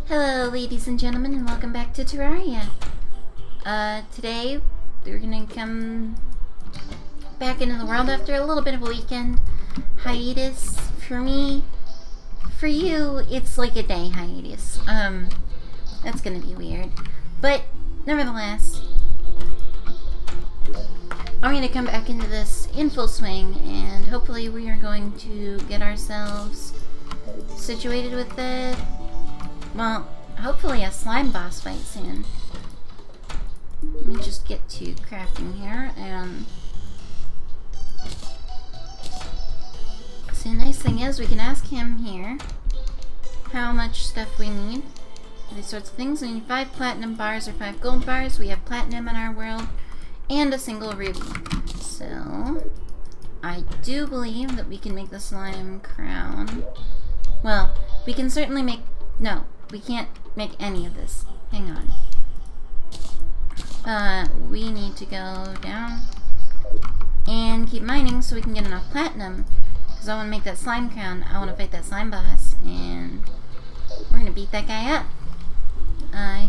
Hello ladies and gentlemen, and welcome back to Terraria. Today we're gonna come back into the world after a little bit of a weekend hiatus. For me, for you, it's like a day hiatus. That's gonna be weird. But nevertheless, I'm gonna come back into this in full swing, and hopefully we are going to get ourselves situated with it. Well, hopefully a slime boss fight soon. Let me just get to crafting here, and see, the nice thing is we can ask him here how much stuff we need. These sorts of things. We need 5 platinum bars or 5 gold bars. We have platinum in our world and a single ruby. So I do believe that we can make the slime crown. Well, we can certainly make... No, we can't make any of this. Hang on. We need to go down and keep mining so we can get enough platinum. Because I want to make that slime crown. I want to fight that slime boss. And we're going to beat that guy up.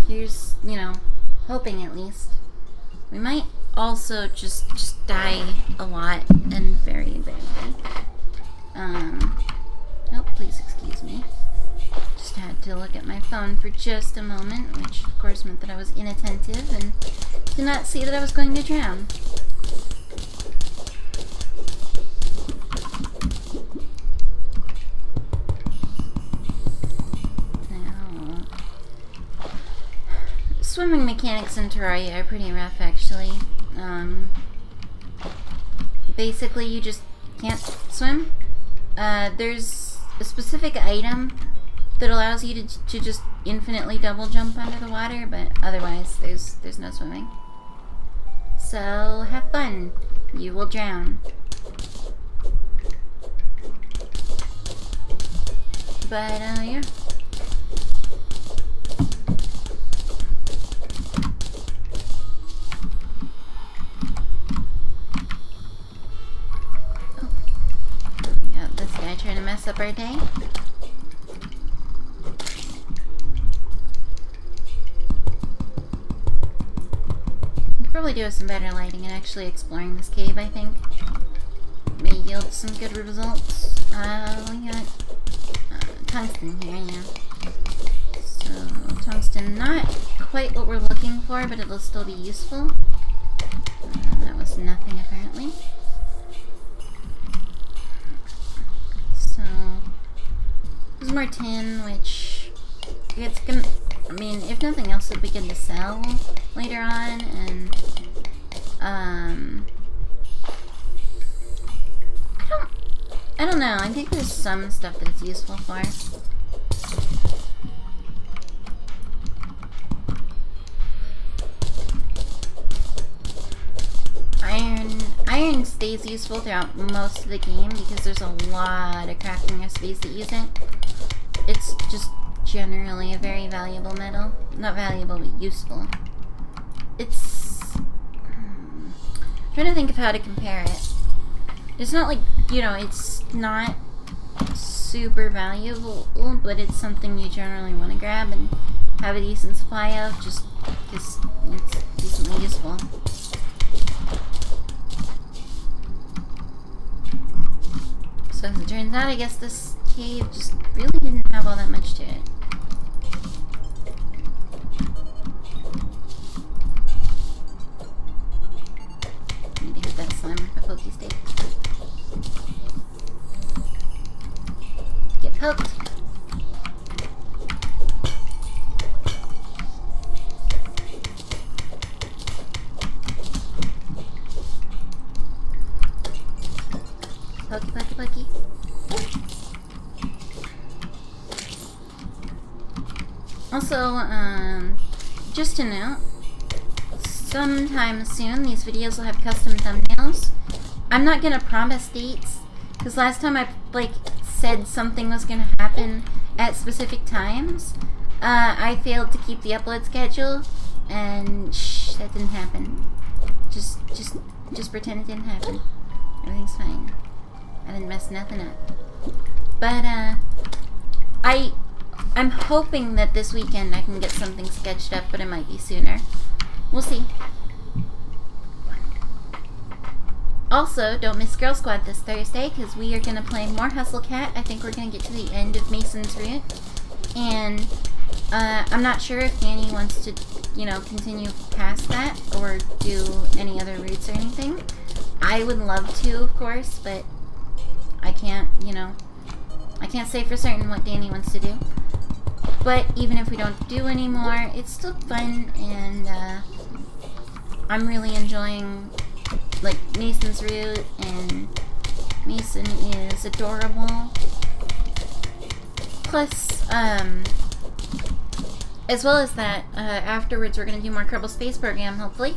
Here's, you know, hoping at least. We might also just die a lot and very badly. Oh, please excuse me. Just had to look at my phone for just a moment, which of course meant that I was inattentive and did not see that I was going to drown. Now, swimming mechanics in Terraria are pretty rough, actually. Basically, you just can't swim. There's a specific item that allows you to just infinitely double jump under the water, but otherwise there's no swimming. So have fun. You will drown. But yeah. Oh. We got this guy trying to mess up our day. Probably do some better lighting and actually exploring this cave, I think. May yield some good results. We got tungsten here, yeah. So, tungsten, not quite what we're looking for, but it'll still be useful. That was nothing, apparently. So, there's more tin, which it's gonna... I mean, if nothing else, it'll be good to sell later on, and I don't know. I think there's some stuff that it's useful for. Iron stays useful throughout most of the game because there's a lot of crafting recipes that use it. It's just generally a very valuable metal. Not valuable, but useful. It's... I'm trying to think of how to compare it. It's not like, you know, it's not super valuable, but it's something you generally want to grab and have a decent supply of, just because it's decently useful. So as it turns out, I guess this cave just really didn't have all that much to it. Need to hit that slime with a pokey stick. Get poked. Pokey, pokey, pokey. Also, just to note, sometime soon these videos will have custom thumbnails. I'm not gonna promise dates, because last time I said something was gonna happen at specific times, I failed to keep the upload schedule, and that didn't happen. Just pretend it didn't happen. Everything's fine. I didn't mess nothing up. But I I'm hoping that this weekend I can get something sketched up, but it might be sooner. We'll see. Also, don't miss Girl Squad this Thursday, because we are going to play more Hustle Cat. I think we're going to get to the end of Mason's Route. And I'm not sure if Dani wants to, continue past that or do any other routes or anything. I would love to, of course, but I can't, I can't say for certain what Dani wants to do. But even if we don't do any more, it's still fun, and I'm really enjoying, like, Mason's Route, and Mason is adorable. Plus, as well as that, afterwards we're going to do more Kerbal Space Program, hopefully.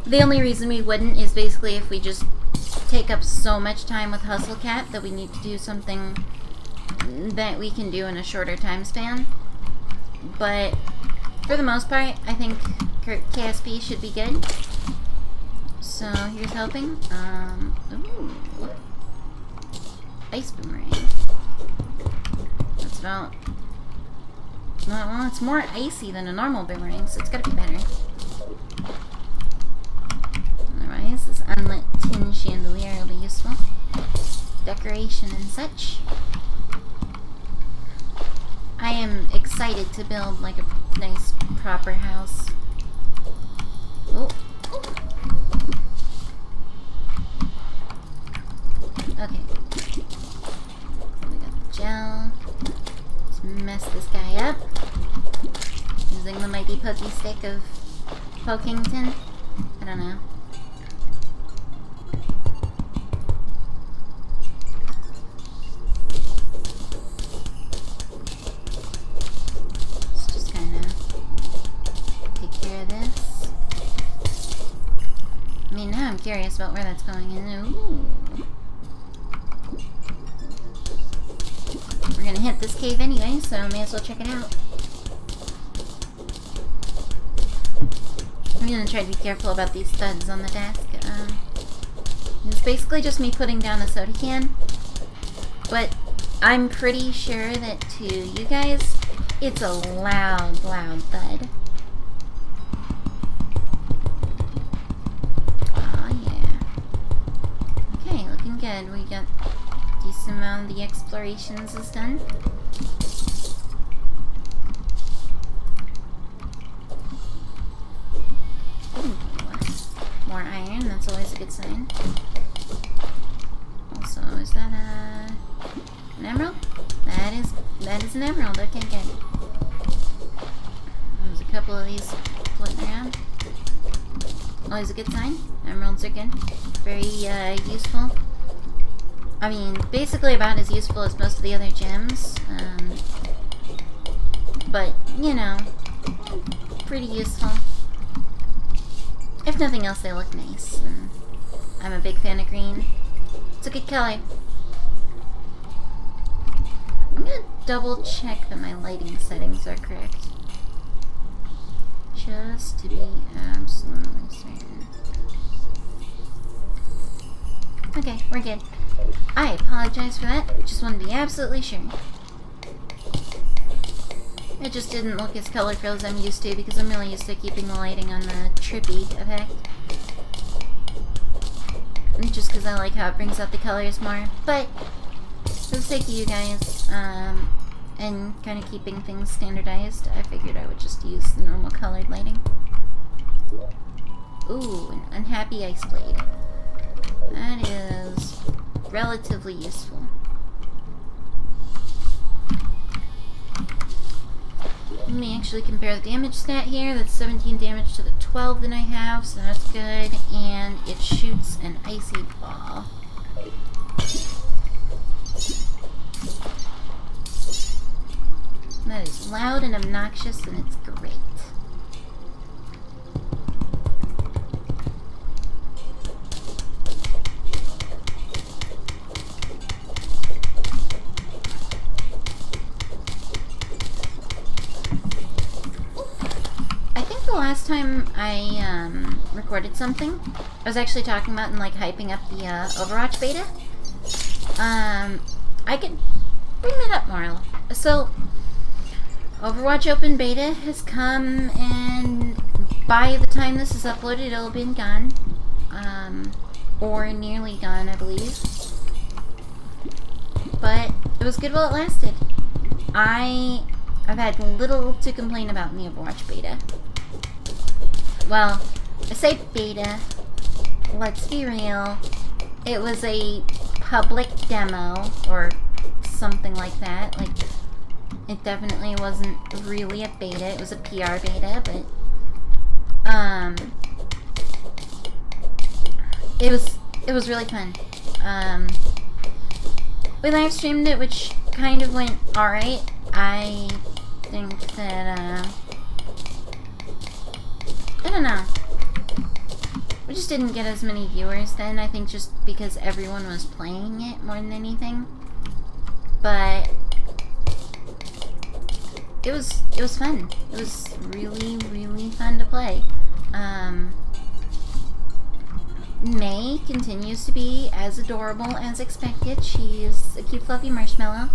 The only reason we wouldn't is basically if we just take up so much time with Hustle Cat that we need to do something that we can do in a shorter time span. But for the most part, I think KSP should be good. So here's hoping. Ooh. Ice boomerang. That's about... Well, it's more icy than a normal boomerang, so it's gotta be better. Otherwise, this unlit tin chandelier will be useful. Decoration and such. I am excited to build like a nice proper house. Oh. Okay. We got the gel. Let's mess this guy up. Using the mighty pokey stick of Pokington. I don't know. I'm curious about where that's going in. Ooh. We're gonna hit this cave anyway, so may as well check it out. I'm gonna try to be careful about these studs on the desk. It's basically just me putting down a soda can, but I'm pretty sure that to you guys, it's a loud, loud thud. Good. We got a decent amount of the explorations is done. Ooh. More iron, that's always a good sign. Also, is that an emerald? That is an emerald. Okay, good. There's a couple of these floating around. Always a good sign. Emeralds are good. Very useful. I mean, basically about as useful as most of the other gems, but, pretty useful. If nothing else, they look nice, and I'm a big fan of green. It's a good color. I'm gonna double check that my lighting settings are correct. Just to be absolutely certain. Okay, we're good. I apologize for that. Just wanted to be absolutely sure. It just didn't look as colorful as I'm used to because I'm really used to keeping the lighting on the trippy effect. And just because I like how it brings out the colors more. But for the sake of you guys, and kind of keeping things standardized, I figured I would just use the normal colored lighting. Ooh, an unhappy ice blade. That is relatively useful. Let me actually compare the damage stat here. That's 17 damage to the 12 that I have, so that's good. And it shoots an icy ball. That is loud and obnoxious, and it's great. Last time I recorded something, I was actually talking about and like hyping up the Overwatch beta. I could bring that up more. So, Overwatch Open Beta has come, and by the time this is uploaded, it'll have been gone. Or nearly gone, I believe. But it was good while it lasted. I've had little to complain about in the Overwatch beta. Well, I say beta. Let's be real. It was a public demo, or something like that. Like, it definitely wasn't really a beta. It was a PR beta, but it was really fun. We live streamed it, which kind of went alright. I think that I don't know. We just didn't get as many viewers then, I think just because everyone was playing it more than anything. But it was fun. It was really, really fun to play. May continues to be as adorable as expected. She is a cute fluffy marshmallow.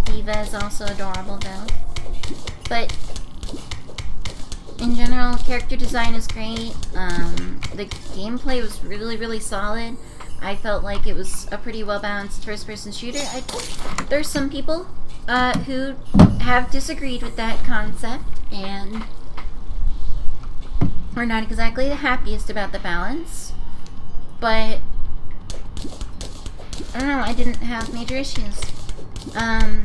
Diva is also adorable though. But in general, character design is great. The gameplay was really, really solid. I felt like it was a pretty well-balanced first-person shooter. There's some people who have disagreed with that concept, and we're not exactly the happiest about the balance. But I don't know, I didn't have major issues. I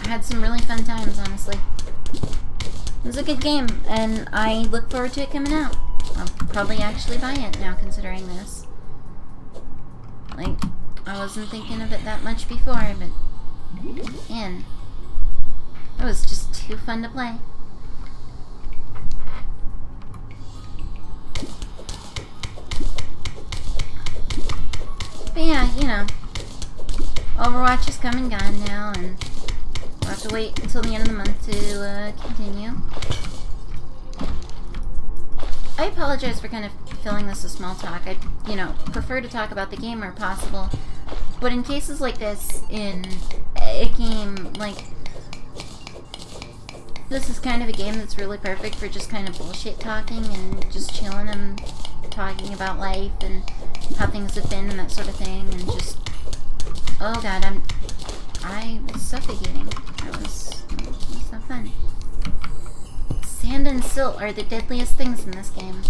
had some really fun times, honestly. It was a good game, and I look forward to it coming out. I'll probably actually buy it now, considering this. Like, I wasn't thinking of it that much before, but man, it was just too fun to play. But yeah, you know, Overwatch is come and gone now, and we'll have to wait until the end of the month to continue. I apologize for kind of filling this as small talk. I, prefer to talk about the game where possible. But in cases like this, in a game like this is kind of a game that's really perfect for just kind of bullshit talking and just chilling and talking about life and how things have been and that sort of thing, and just, oh god, I was suffocating. It was so fun. Sand and silt are the deadliest things in this game.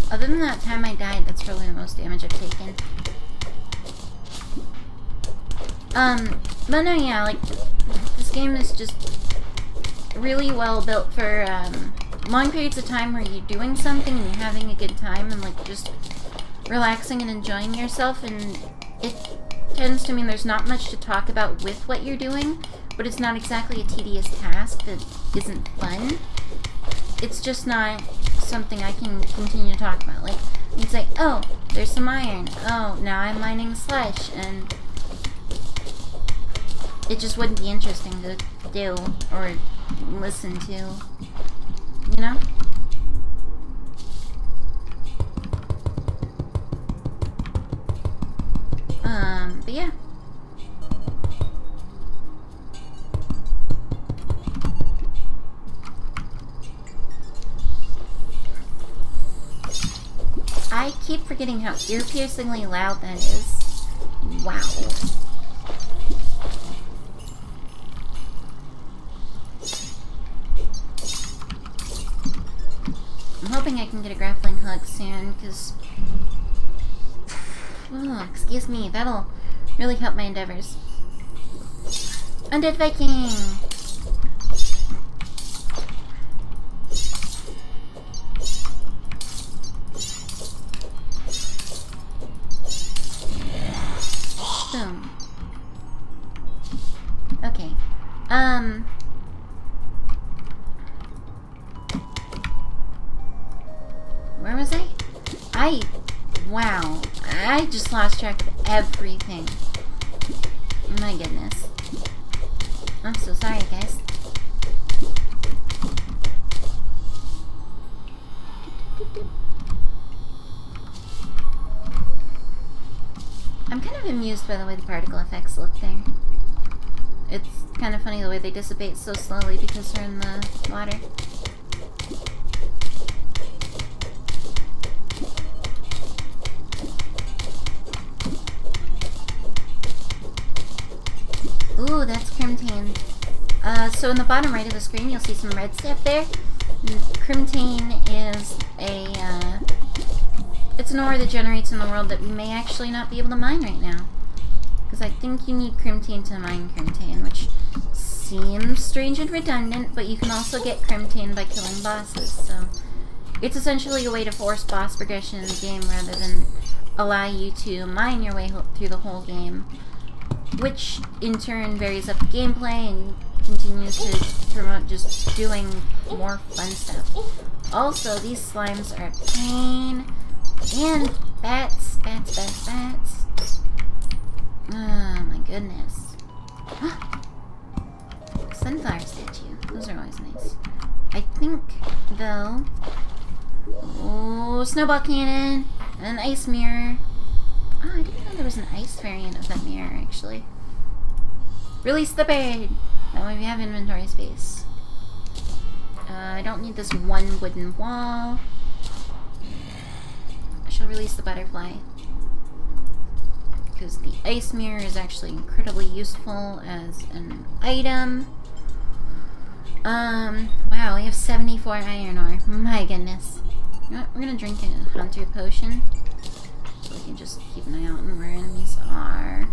Other than that time I died, that's probably the most damage I've taken. But no, yeah, like, this game is just really well built for, long periods of time where you're doing something and you're having a good time and, like, just relaxing and enjoying yourself, and it tends to mean there's not much to talk about with what you're doing, but it's not exactly a tedious task that isn't fun. It's just not something I can continue to talk about. Like, you'd say, oh, there's some iron. Oh, now I'm mining slush, and it just wouldn't be interesting to do or listen to, you know? But yeah. I keep forgetting how ear-piercingly loud that is. Wow. I'm hoping I can get a grappling hook soon, because oh, excuse me, that'll really help my endeavors. Undead Viking! Boom. Okay. Where was I? Wow. I just lost track of everything. My goodness. I'm so sorry, guys. amused by the way the particle effects look there. It's kind of funny the way they dissipate so slowly because they're in the water. Ooh, that's Crimtane. So in the bottom right of the screen, you'll see some red stuff there. Crimtane is it's an ore that generates in the world that we may actually not be able to mine right now. Because I think you need Crimtane to mine Crimtane, which seems strange and redundant, but you can also get Crimtane by killing bosses, so it's essentially a way to force boss progression in the game rather than allow you to mine your way through the whole game, which in turn varies up the gameplay and continues to promote just doing more fun stuff. Also, these slimes are a pain, and bats. Oh my goodness. Sunflower statue. Those are always nice. I think, though... Oh, snowball cannon! And an ice mirror. Oh, I didn't know there was an ice variant of that mirror, actually. Release the bird! That way we have inventory space. I don't need this one wooden wall. I shall release the butterfly. Because the ice mirror is actually incredibly useful as an item. Wow, we have 74 iron ore. My goodness. You know what? We're gonna drink a hunter potion. So we can just keep an eye out on where enemies are.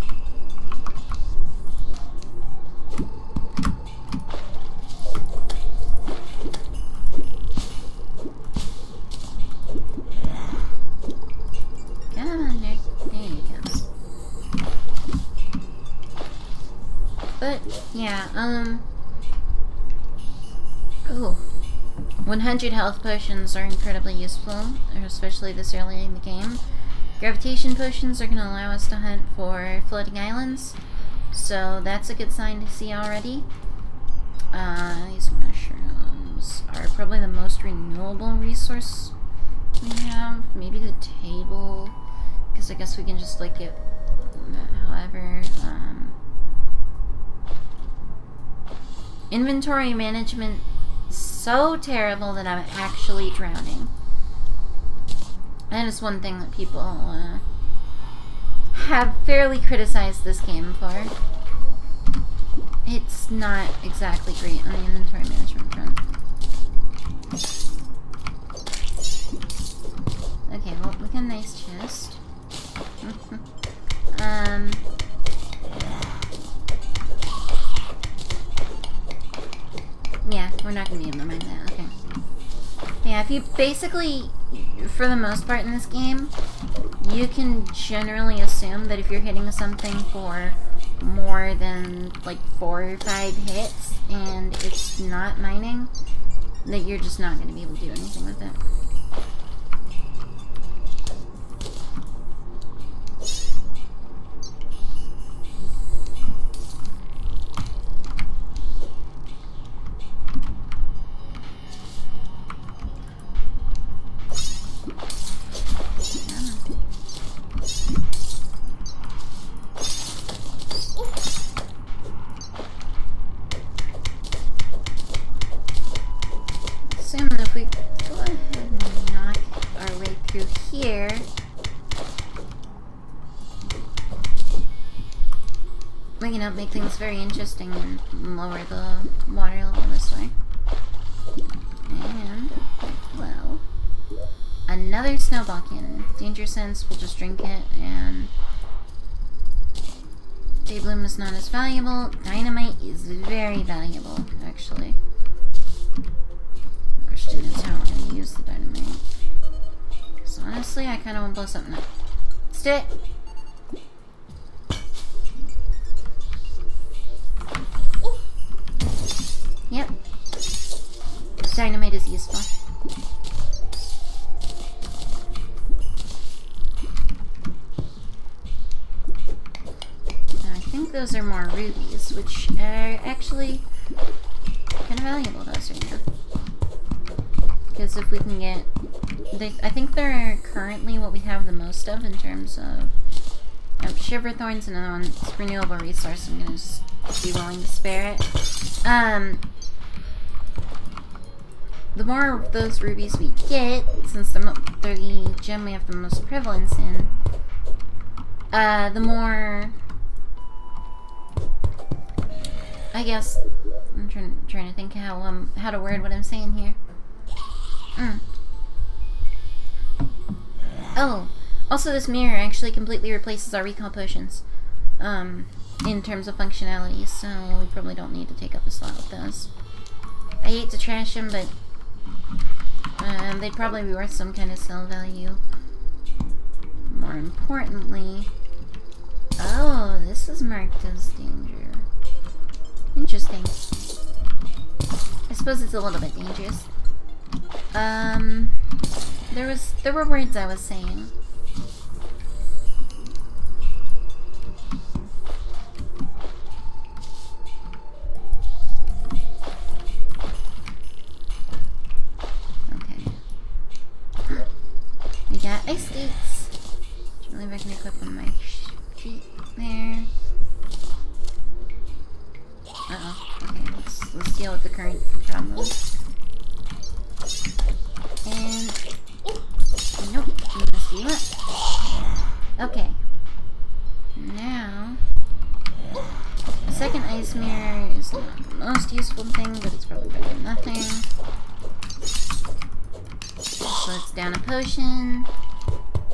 Come on, Nick. There you go. But, yeah, ooh. 100 health potions are incredibly useful, especially this early in the game. Gravitation potions are going to allow us to hunt for floating islands, so that's a good sign to see already. These mushrooms are probably the most renewable resource we have. Maybe the table, because I guess we can just like get however. Inventory management so terrible that I'm actually drowning. That is one thing that people have fairly criticized this game for. It's not exactly great on the inventory management front. Okay, well, we got a nice chest. Yeah, we're not gonna be able to mine that, okay. Yeah, if you basically, for the most part in this game, you can generally assume that if you're hitting something for more than like 4 or 5 hits and it's not mining, that you're just not going to be able to do anything with it. We can help make things very interesting and lower the water level this way. And, well, another snowball cannon. Danger sense, we'll just drink it, and Daybloom is not as valuable. Dynamite is very valuable, actually. The question is how we're going to use the dynamite. So honestly, I kind of want to blow something up. Let's do it! Yep. Dynamite is useful. Now, I think those are more rubies, which are actually kind of valuable to us right now. Because if we can get... I think they're currently what we have the most of in terms of Shiver Thorn's another one. It's renewable resource. I'm gonna just be willing to spare it. The more of those rubies we get, since they're the gem we have the most prevalence in, the more, I guess, I'm trying to think how to word what I'm saying here. Oh, also this mirror actually completely replaces our recall potions, in terms of functionality, so we probably don't need to take up a slot with those. I hate to trash them, but they'd probably be worth some kind of sell value. More importantly, oh, this is marked as danger. Interesting. I suppose it's a little bit dangerous. There were words I was saying. We got ice skates. I believe I can equip on my feet there. Okay, let's deal with the current problem. And nope, I'm gonna see what. Okay. Now the second ice mirror is not the most useful thing, but it's probably better than nothing. So let's down a potion.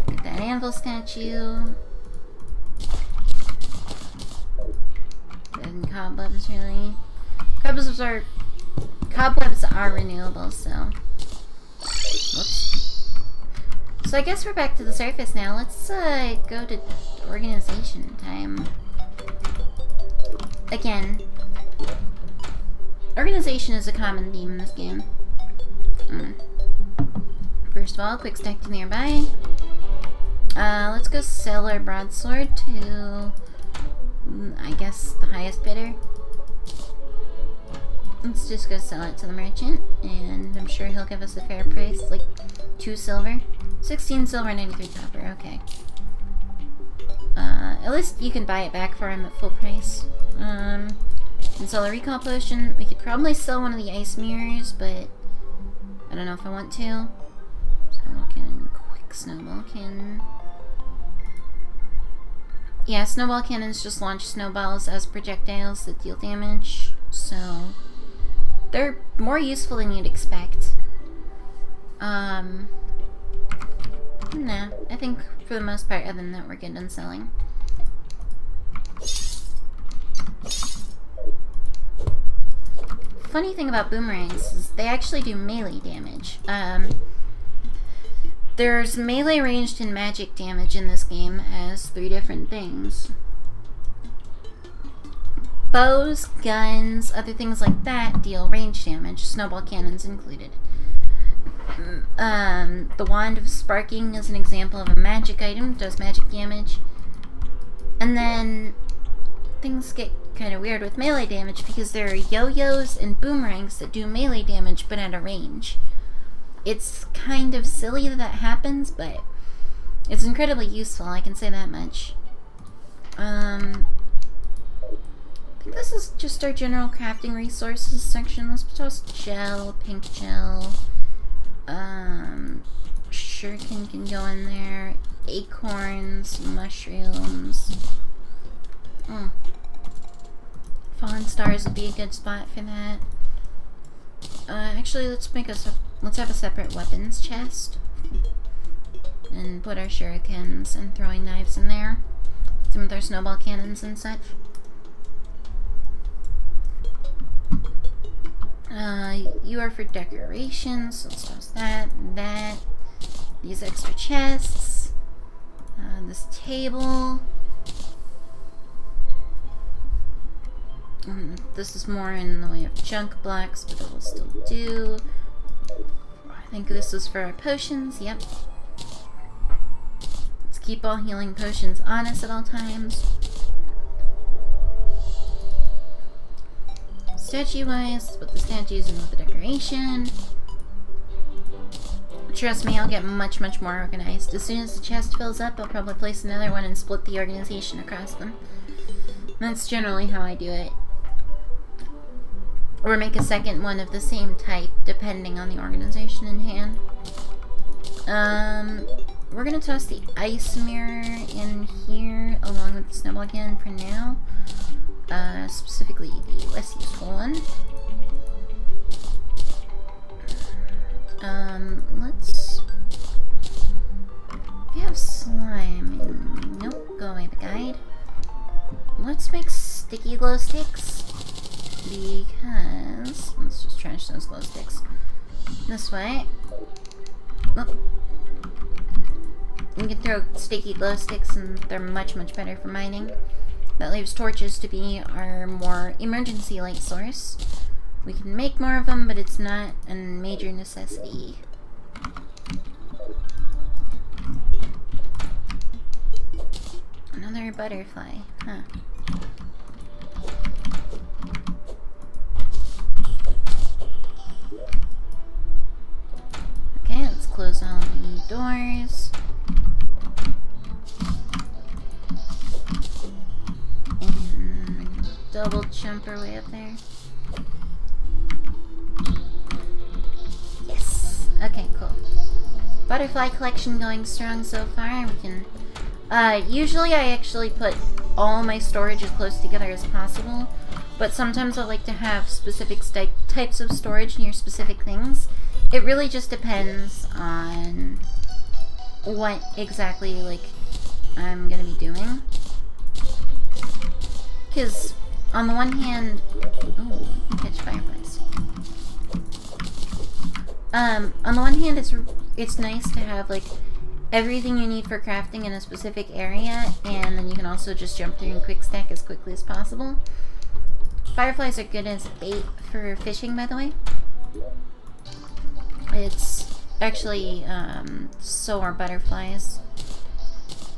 Get that anvil statue. And cobwebs, really. Cobwebs are renewable, so. Whoops. So I guess we're back to the surface now. Let's go to organization time. Again, organization is a common theme in this game. First of all, quick stack to nearby. Let's go sell our broadsword to, I guess, the highest bidder. Let's just go sell it to the merchant, and I'm sure he'll give us a fair price, like 2 silver. 16 silver, 93 copper, okay. At least you can buy it back for him at full price. And sell a recall potion. We could probably sell one of the ice mirrors, but I don't know if I want to. Snowball cannon, quick snowball cannon. Yeah, snowball cannons just launch snowballs as projectiles that deal damage, so they're more useful than you'd expect. Nah, I think for the most part, other than that, we're good on selling. Funny thing about boomerangs is they actually do melee damage. There's melee, ranged, and magic damage in this game as 3 different things. Bows, guns, other things like that deal range damage, snowball cannons included. The Wand of Sparking is an example of a magic item, does magic damage. And then things get kind of weird with melee damage because there are yo-yos and boomerangs that do melee damage but at a range. It's kind of silly that happens, but it's incredibly useful, I can say that much. I think this is just our general crafting resources section. Let's toss gel, pink gel. Shuriken can go in there. Acorns, mushrooms. Fallen stars would be a good spot for that. Actually, let's have a separate weapons chest and put our shurikens and throwing knives in there. Some with our snowball cannons and such. You are for decorations, so let's toss that, these extra chests, this table. This is more in the way of junk blocks, but it will still do. I think this is for our potions, yep. Let's keep all healing potions on us at all times. Statue-wise, let's put the statues in with the decoration. Trust me, I'll get much, much more organized. As soon as the chest fills up, I'll probably place another one and split the organization across them. That's generally how I do it. Or make a second one of the same type, depending on the organization in hand. We're gonna toss the ice mirror in here, along with the snowball again for now. Specifically the less useful one. Let's... We have slime. Nope, go away, the guide. Let's make sticky glow sticks. Because... Let's just trash those glow sticks. This way. Oh. You can throw sticky glow sticks and they're much, much better for mining. That leaves torches to be our more emergency light source. We can make more of them, but it's not a major necessity. Another butterfly, huh? Okay, let's close all the doors. And double jump our way up there. Yes! Okay, cool. Butterfly collection going strong so far. We can... usually I actually put all my storage as close together as possible, but sometimes I like to have specific types of storage near specific things. It really just depends on what exactly, like, I'm gonna be doing. Because, on the one hand... Ooh, you can catch fireflies. On the one hand, it's nice to have, like, everything you need for crafting in a specific area, and then you can also just jump through and quick stack as quickly as possible. Fireflies are good as bait for fishing, by the way. It's actually, so are butterflies.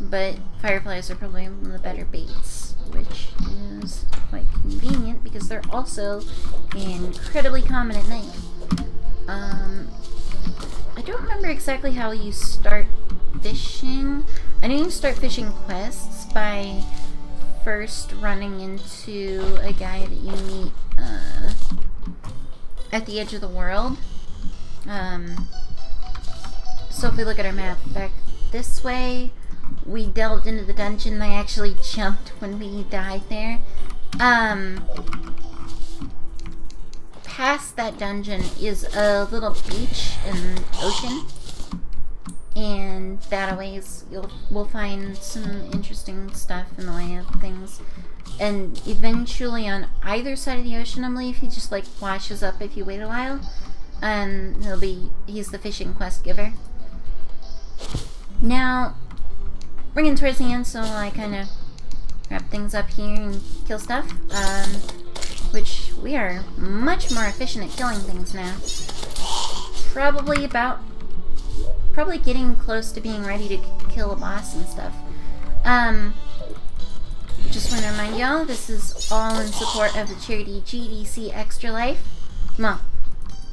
But fireflies are probably one of the better baits, which is quite convenient because they're also incredibly common at night. I don't remember exactly how you start fishing. I know you start fishing quests by first running into a guy that you meet at the edge of the world. So if we look at our map back this way, we delved into the dungeon. I actually jumped when we died there. Past that dungeon is a little beach and ocean, and that ways we'll find some interesting stuff in the way of things. And eventually, on either side of the ocean, I believe he just like washes up if you wait a while, and he's the fishing quest giver. Now, we're getting towards the end, so I kind of wrap things up here and kill stuff. Which we are much more efficient at killing things now. Probably getting close to being ready to kill a boss and stuff. Just want to remind y'all, this is all in support of the charity GDC Extra Life. Well,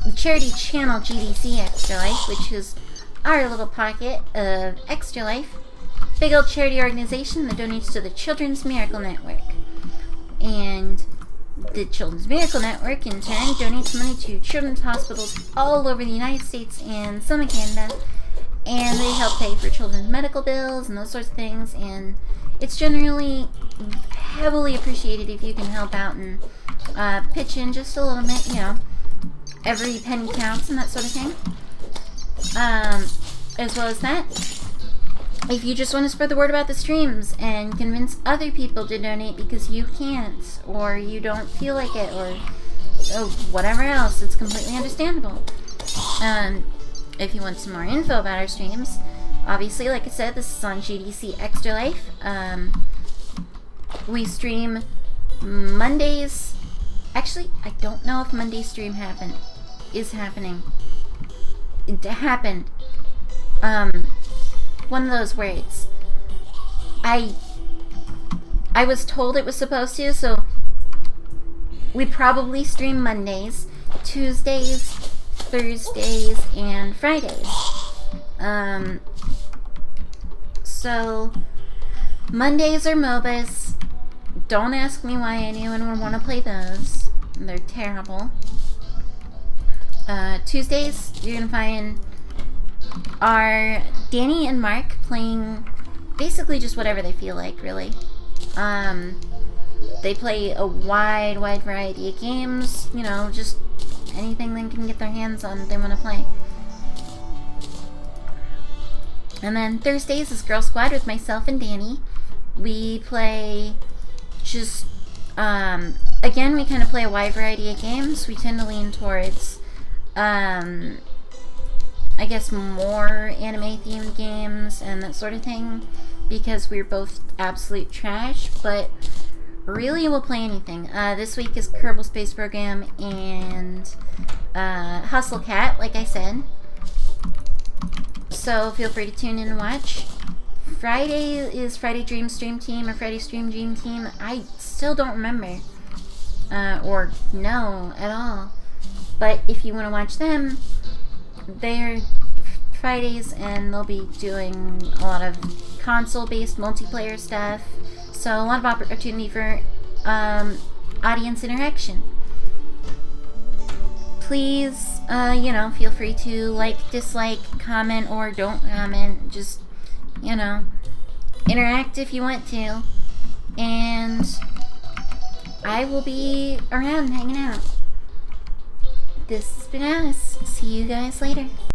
the charity channel GDC Extra Life, which is our little pocket of Extra Life. Big old charity organization that donates to the Children's Miracle Network. And the Children's Miracle Network, in turn, donates money to children's hospitals all over the United States and some in Canada. And they help pay for children's medical bills and those sorts of things. And it's generally heavily appreciated if you can help out and pitch in just a little bit, you know. Every penny counts and that sort of thing. As well as that, if you just want to spread the word about the streams and convince other people to donate because you can't, or you don't feel like it, or whatever else, it's completely understandable. If you want some more info about our streams, obviously, like I said, this is on GDC Extra Life. We stream Mondays. Actually, I don't know if Monday's stream is happening. It happened. One of those words. I was told it was supposed to, so we probably stream Mondays, Tuesdays, Thursdays, and Fridays. So Mondays are MOBAs. Don't ask me why anyone would want to play those. They're terrible. Tuesdays, you're gonna find are Dani and Mark playing basically just whatever they feel like, really. They play a wide variety of games, you know, just anything they can get their hands on that they want to play. And then Thursdays is Girl Squad with myself and Dani. We play just, again, we kind of play a wide variety of games. We tend to lean towards, I guess, more anime-themed games and that sort of thing, because we're both absolute trash, but really we'll play anything. This week is Kerbal Space Program and Hustle Cat, like I said. So feel free to tune in and watch. Friday is Friday Dream Stream Team or Friday Stream Dream Team. I still don't remember or know at all. But if you want to watch them, they're Fridays and they'll be doing a lot of console-based multiplayer stuff. So a lot of opportunity for audience interaction. Please, you know, feel free to like, dislike, comment, or don't comment. Just, you know, interact if you want to. And I will be around hanging out. This has been us. See you guys later.